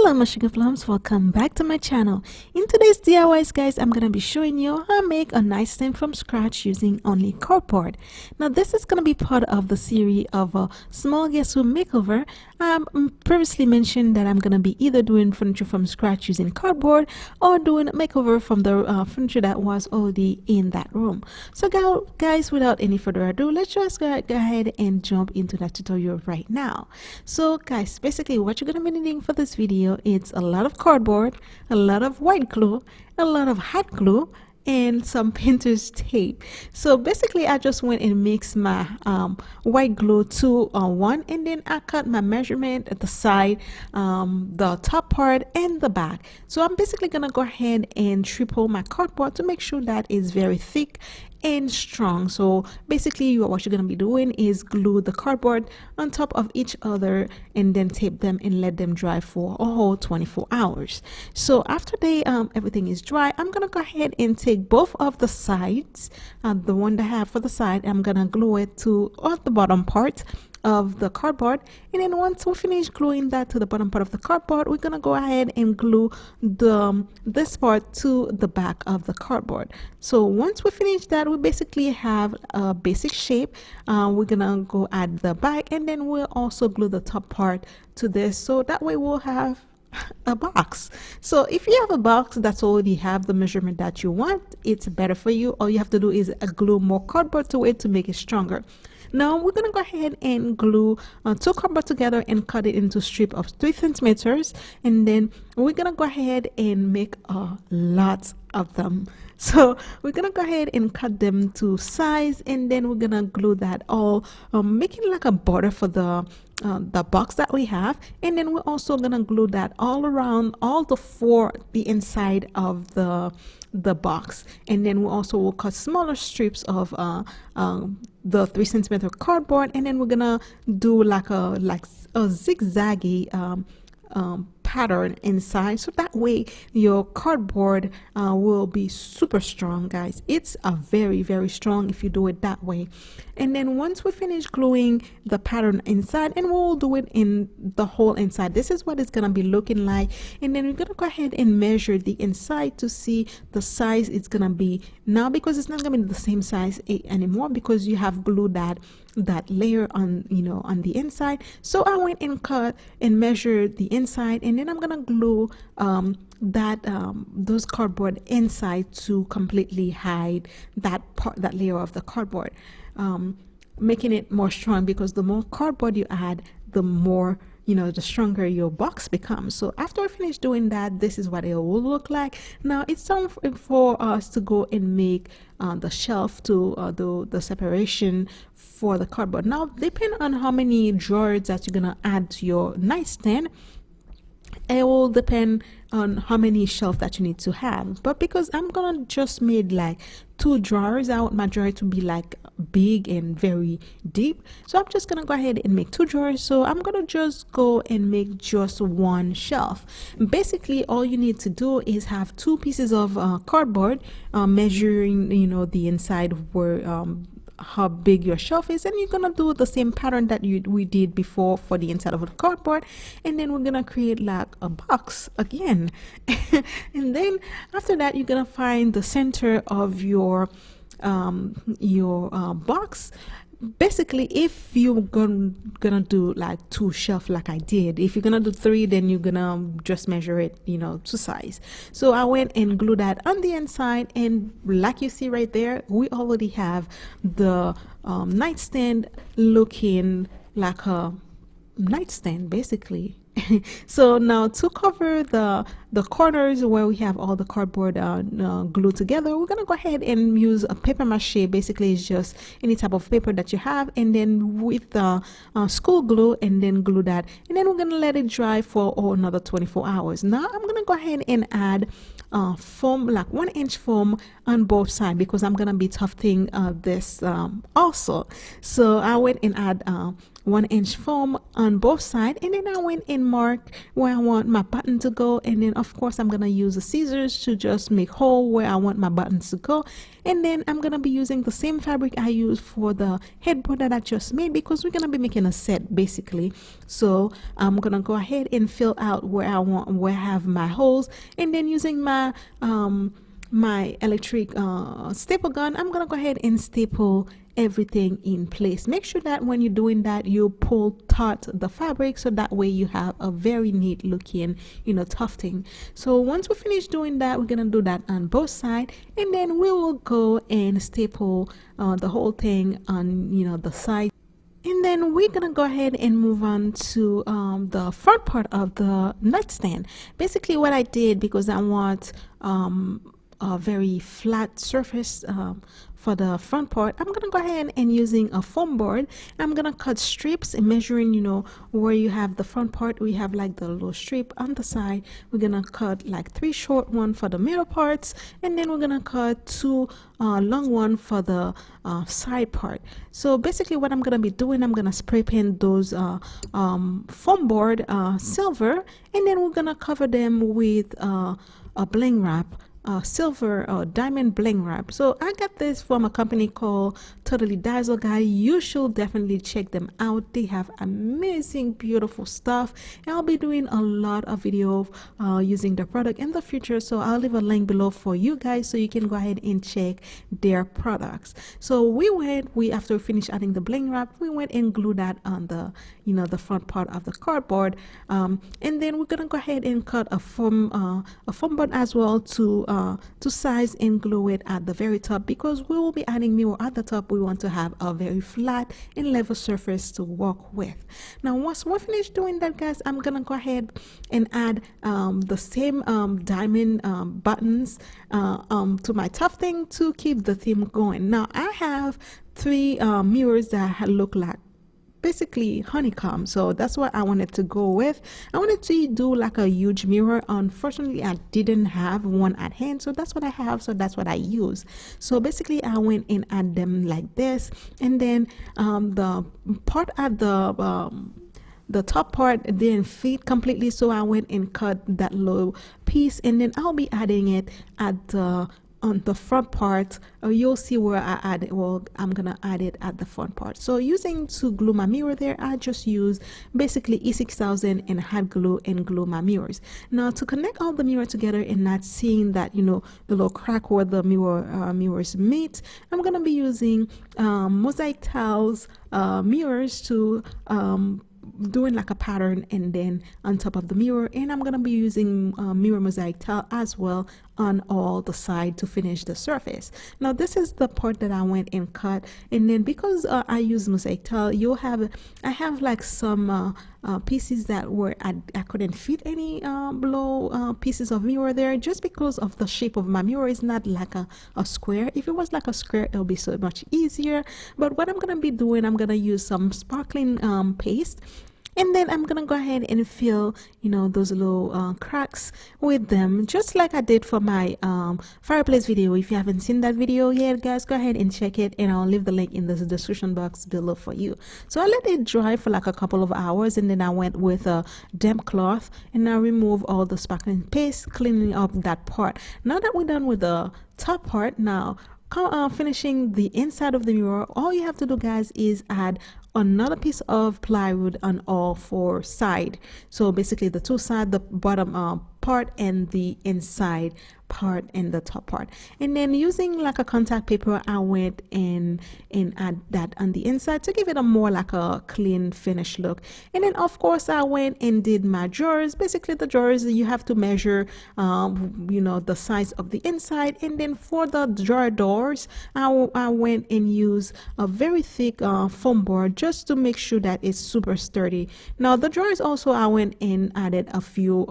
Hello my sugar plums, welcome back to my channel. In today's DIYs guys, I'm gonna be showing you how to make a nightstand from scratch using only cardboard. Now this is gonna be part of the series of a small guest room makeover. Previously mentioned that I'm gonna be either doing furniture from scratch using cardboard or doing a makeover from the furniture that was already in that room. So guys, without any further ado, let's just go ahead and jump into that tutorial right now. So guys, basically what you're gonna be needing for this video, it's a lot of cardboard, a lot of white glue, a lot of hot glue, and some painter's tape. So basically I just went and mixed my white glue 2-1, and then I cut my measurement at the side, the top part and the back. So I'm basically gonna go ahead and triple my cardboard to make sure that it's very thick and strong. So basically what you're gonna be doing is glue the cardboard on top of each other and then tape them and let them dry for a whole 24 hours. So after everything is dry, I'm gonna go ahead and take both of the sides, the one that I have for the side, I'm gonna glue it to the bottom part of the cardboard, and then once we finish gluing that to the bottom part of the cardboard, we're gonna go ahead and glue this part to the back of the cardboard. So once we finish that, we basically have a basic shape. We're gonna go add the back, and then we'll also glue the top part to this, so that way we'll have a box. So if you have a box that's already have the measurement that you want, it's better for you. All you have to do is glue more cardboard to it to make it stronger. Now we're gonna go ahead and glue 2 cardboard together and cut it into strip of 3 centimeters, and then we're gonna go ahead and make a lot of them. So we're gonna go ahead and cut them to size, and then we're gonna glue that all, making like a border for the box that we have, and then we're also gonna glue that all around the inside of the box, and then we also will cut smaller strips of the 3 centimeter cardboard, and then we're gonna do like a zigzaggy pattern inside, so that way your cardboard will be super strong guys. It's a very strong if you do it that way. And then once we finish gluing the pattern inside, and we'll do it in the whole inside, this is what it's gonna be looking like. And then we're gonna go ahead and measure the inside to see the size it's gonna be now, because it's not gonna be the same size anymore because you have glued that layer on, on the inside. So I went and cut and measured the inside, and then I'm gonna glue those cardboard inside to completely hide that layer of the cardboard, making it more strong, because the more cardboard you add, the more, the stronger your box becomes. So after I finish doing that, this is what it will look like. Now it's time for us to go and make the shelf to do the separation for the cardboard. Now depending on how many drawers that you're gonna add to your nightstand, it will depend on how many shelves that you need to have. But because I'm gonna just made like 2 drawers, I want my drawer to be like big and very deep, so I'm just gonna go ahead and make 2 drawers. So I'm gonna just go and make just 1 shelf. Basically all you need to do is have 2 pieces of cardboard, measuring the inside where how big your shelf is, and you're gonna do the same pattern that we did before for the inside of the cardboard, and then we're gonna create like a box again. And then after that, you're gonna find the center of your box. Basically if you're gonna do like 2 shelf like I did, if you're gonna do 3, then you're gonna just measure it to size. So I went and glued that on the inside, and like you see right there, we already have the nightstand looking like a nightstand basically. So now to cover the corners where we have all the cardboard glued together, we're gonna go ahead and use a paper mache. Basically it's just any type of paper that you have, and then with the school glue, and then glue that, and then we're gonna let it dry for another 24 hours. Now I'm gonna go ahead and add foam, like 1-inch foam on both sides, because I'm gonna be tufting this also. So I went and add 1-inch foam on both sides, and then I went and mark where I want my button to go, and then of course I'm gonna use the scissors to just make hole where I want my buttons to go. And then I'm gonna be using the same fabric I used for the headboard that I just made, because we're gonna be making a set basically. So I'm gonna go ahead and fill out where I have my holes, and then using my my electric staple gun, I'm gonna go ahead and staple everything in place. Make sure that when you're doing that, you pull taut the fabric, so that way you have a very neat looking, you know, tufting. So once we finish doing that, we're gonna do that on both sides, and then we will go and staple the whole thing on, you know, the side. And then we're gonna go ahead and move on to the front part of the nightstand. Basically what I did, because I want a very flat surface for the front part, I'm gonna go ahead and using a foam board, I'm gonna cut strips and measuring, you know, where you have the front part, we have like the little strip on the side. We're gonna cut like 3 short one for the middle parts, and then we're gonna cut 2 long one for the side part. So basically what I'm gonna be doing, I'm gonna spray paint those foam board silver, and then we're gonna cover them with a bling wrap, silver diamond bling wrap. So I got this from a company called Totally Dazzled, guys. You should definitely check them out. They have amazing, beautiful stuff, and I'll be doing a lot of video using the product in the future, so I'll leave a link below for you guys so you can go ahead and check their products. So after we finished adding the bling wrap, we went and glued that on the, you know, the front part of the cardboard, and then we're gonna go ahead and cut a foam board as well to size and glue it at the very top, because we will be adding mirror at the top. We want to have a very flat and level surface to work with. Now once we're finished doing that, guys, I'm gonna go ahead and add the same diamond buttons to my tufting to keep the theme going. Now I have 3 mirrors that look like basically honeycomb, so that's what I wanted to go with. I wanted to do like a huge mirror. Unfortunately I didn't have one at hand, so that's what I have, so that's what I use. So basically I went and add them like this, and then the part at the top part didn't fit completely, so I went and cut that little piece, and then I'll be adding it at the on the front part. You'll see where I add it. Well, I'm gonna add it at the front part. So using to glue my mirror there, I just use basically E6000 and hot glue and glue my mirrors. Now to connect all the mirror together and not seeing that, you know, the little crack where the mirrors meet, I'm gonna be using mosaic tiles mirrors to doing like a pattern, and then on top of the mirror, and I'm gonna be using mirror mosaic tile as well on all the side to finish the surface. Now this is the part that I went and cut, and then because I use mosaic tile, I have like some pieces that were I couldn't fit any below pieces of mirror there, just because of the shape of my mirror is not like a square. If it was like a square, it'll be so much easier. But what I'm gonna be doing, I'm gonna use some sparkling paste, and then I'm gonna go ahead and fill, you know, those little cracks with them, just like I did for my fireplace video. If you haven't seen that video yet, guys, go ahead and check it, and I'll leave the link in the description box below for you. So I let it dry for like a couple of hours, and then I went with a damp cloth and I remove all the sparkling paste, cleaning up that part. Now that we're done with the top part, now finishing the inside of the mirror, all you have to do, guys, is add another piece of plywood on all 4 sides. So basically the 2 sides, the bottom part and the inside part and the top part, and then using like a contact paper, I went and add that on the inside to give it a more like a clean finish look. And then of course I went and did my drawers. Basically the drawers, you have to measure you know, the size of the inside, and then for the drawer doors, I went and used a very thick foam board just to make sure that it's super sturdy. Now the drawers also, I went and added a few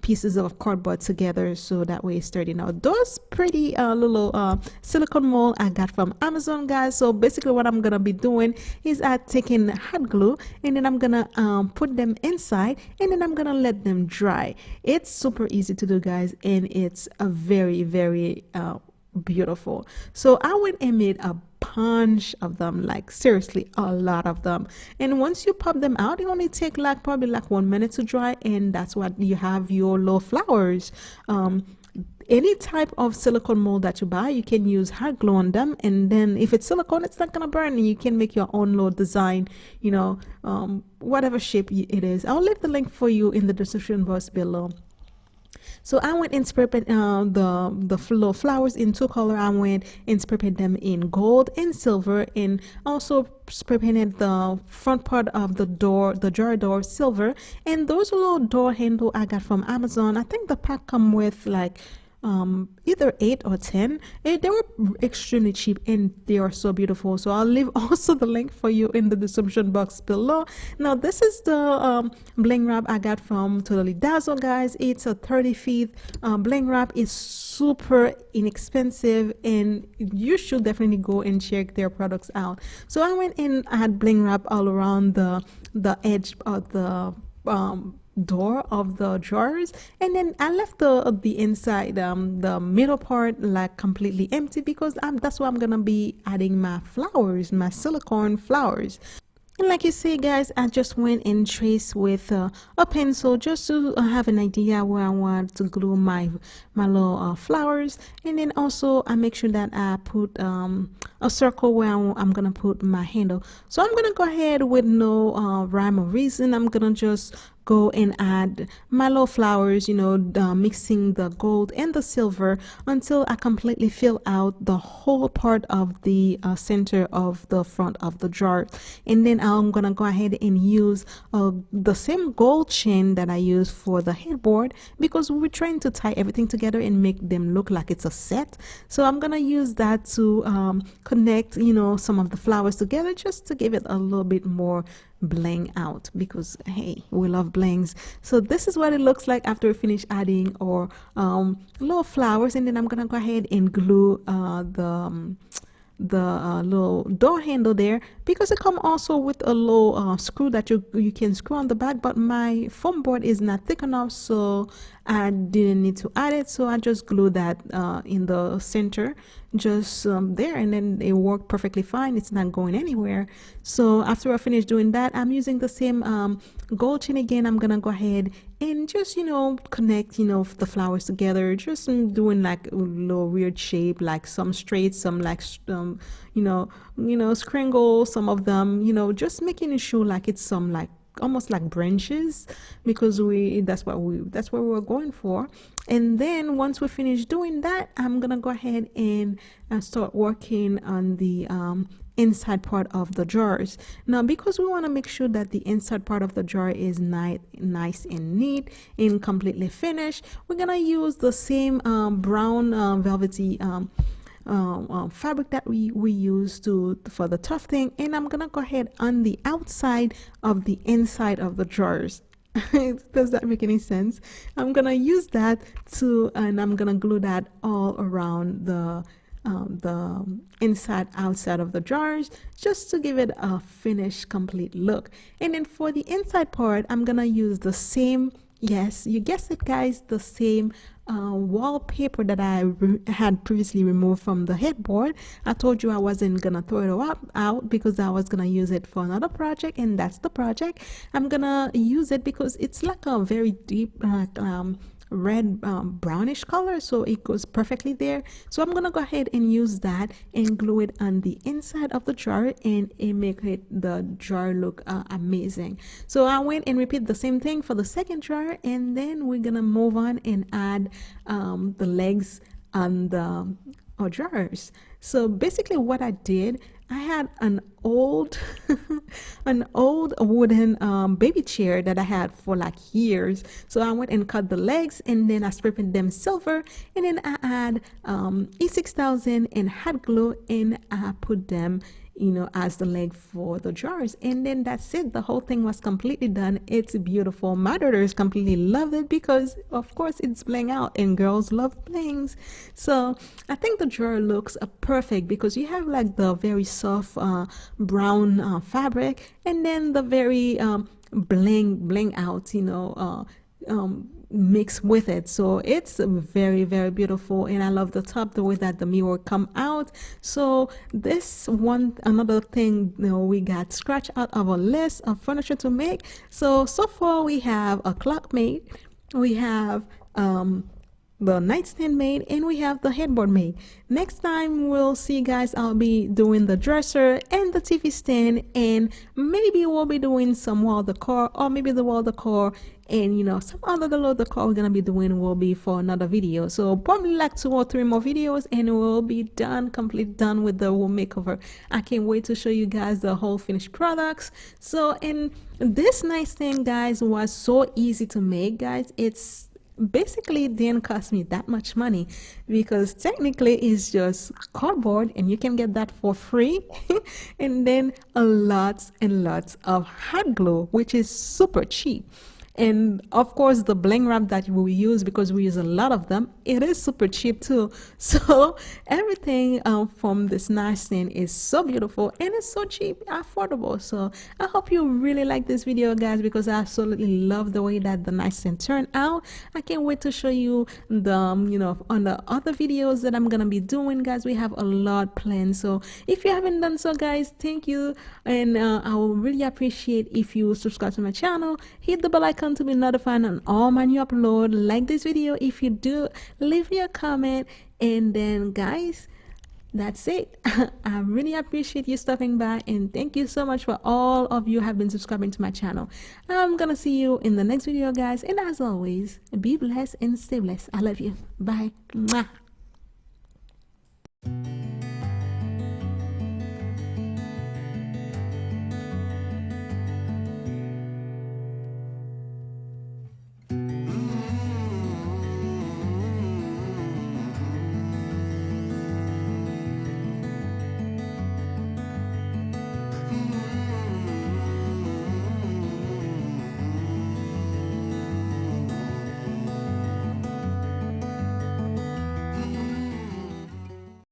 pieces of cardboard together so that way it's sturdy. Now those pretty little silicone mold I got from Amazon, guys. So basically what I'm gonna be doing is taking hot glue, and then I'm gonna put them inside, and then I'm gonna let them dry. It's super easy to do, guys, and it's a very, very beautiful. So I went and made a bunch of them, like seriously a lot of them. And once you pop them out, it only take like probably like 1 minute to dry, and that's what you have your little flowers. Any type of silicone mold that you buy, you can use hot glue on them, and then if it's silicone, it's not gonna burn, and you can make your own little design, you know, whatever shape it is. I'll leave the link for you in the description box below. So I went and spray painted the little flowers in two color. I went and spray painted them in gold and silver, and also spray painted the front part of the door, the jar door, silver. And those little door handle I got from Amazon. I think the pack come with like either 8 or 10. They were extremely cheap, and they are so beautiful. So I'll leave also the link for you in the description box below. Now this is the bling wrap I got from Totally Dazzled, guys. It's a 30 feet bling wrap. It's super inexpensive, and you should definitely go and check their products out. So I went and I had bling wrap all around the edge of the door of the jars, and then I left the inside, the middle part, like completely empty, because that's where I'm gonna be adding my flowers, my silicone flowers. And like you see, guys, I just went and traced with a pencil just to have an idea where I want to glue my little flowers. And then also I make sure that I put a circle where I'm gonna put my handle. So I'm gonna go ahead with no rhyme or reason. I'm gonna just go and add my little flowers, you know, mixing the gold and the silver until I completely fill out the whole part of the center of the front of the jar. And then I'm gonna go ahead and use the same gold chain that I use for the headboard, because we're trying to tie everything together and make them look like it's a set. So I'm gonna use that to connect, you know, some of the flowers together, just to give it a little bit more bling out, because hey, we love blings. So this is what it looks like after we finish adding our little flowers. And then I'm gonna go ahead and glue the little door handle there, because it come also with a little screw that you can screw on the back, but my foam board is not thick enough, so I didn't need to add it. So I just glued that in the center, just there, and then it worked perfectly fine. It's not going anywhere. So after I finish doing that, I'm using the same gold chain again. I'm gonna go ahead and just, you know, connect, you know, the flowers together, just doing like a little weird shape, like some straight, some like you know, scringle, some of them, you know, just making it show like it's some like almost like branches, because that's what we're going for. And then once we finish doing that, I'm gonna go ahead and start working on the inside part of the jars. Now, because we want to make sure that the inside part of the jar is nice and neat and completely finished, we're gonna use the same brown velvety fabric that we use for the tufting, and I'm gonna go ahead on the outside of the inside of the jars. Does that make any sense? I'm gonna use that and I'm gonna glue that all around the inside outside of the jars, just to give it a finished complete look. And then for the inside part, I'm gonna use the same, yes, you guessed it, guys, the same wallpaper that I had previously removed from the headboard. I told you I wasn't gonna throw it out because I was gonna use it for another project, and that's the project. I'm gonna use it because it's like a very deep red brownish color, so it goes perfectly there. So I'm gonna go ahead and use that and glue it on the inside of the jar, and it make the jar look amazing. So I went and repeat the same thing for the second jar, and then we're gonna move on and add the legs on the jars. So basically what I did, I had an old an old wooden baby chair that I had for like years. So I went and cut the legs, and then I spray painted them silver, and then I add E6000 and hot glue, and I put them, you know, as the leg for the jars. And then that's it. The whole thing was completely done. It's beautiful. My daughters completely loved it because of course it's bling out, and girls love blings. So I think the jar looks perfect because you have like the very soft brown fabric, and then the very bling out, you know, mixed with it, so it's very, very beautiful. And I love the top, the way that the mirror come out. So this one, another thing, we got scratch out of a list of furniture to make. So far we have a clock made, we have the nightstand made, and we have the headboard made. Next time we'll see, guys, I'll be doing the dresser and the TV stand, and maybe we'll be doing some wall decor, or maybe the wall decor and some other little decor we're gonna be doing will be for another video. So probably like 2 or 3 more videos and we'll be done, complete done with the whole makeover. I can't wait to show you guys the whole finished products. So, and this nice thing, guys, was so easy to make, guys. It's basically didn't cost me that much money, because technically it's just cardboard and you can get that for free and then lots and lots of hot glue, which is super cheap. And of course the bling wrap that we use, because we use a lot of them, it is super cheap too. So everything from this nightstand is so beautiful and it's so cheap, affordable. So I hope you really like this video, guys, because I absolutely love the way that the nightstand turned out. I can't wait to show you the on the other videos that I'm gonna be doing, guys. We have a lot planned. So if you haven't done so, guys, thank you, and I will really appreciate if you subscribe to my channel, hit the bell icon to be notified on all my new upload. Like this video if you do, leave me a comment, and then, guys, that's it. I really appreciate you stopping by, and thank you so much for all of you have been subscribing to my channel. I'm gonna see you in the next video, guys, and as always, be blessed and stay blessed. I love you. Bye. Mwah.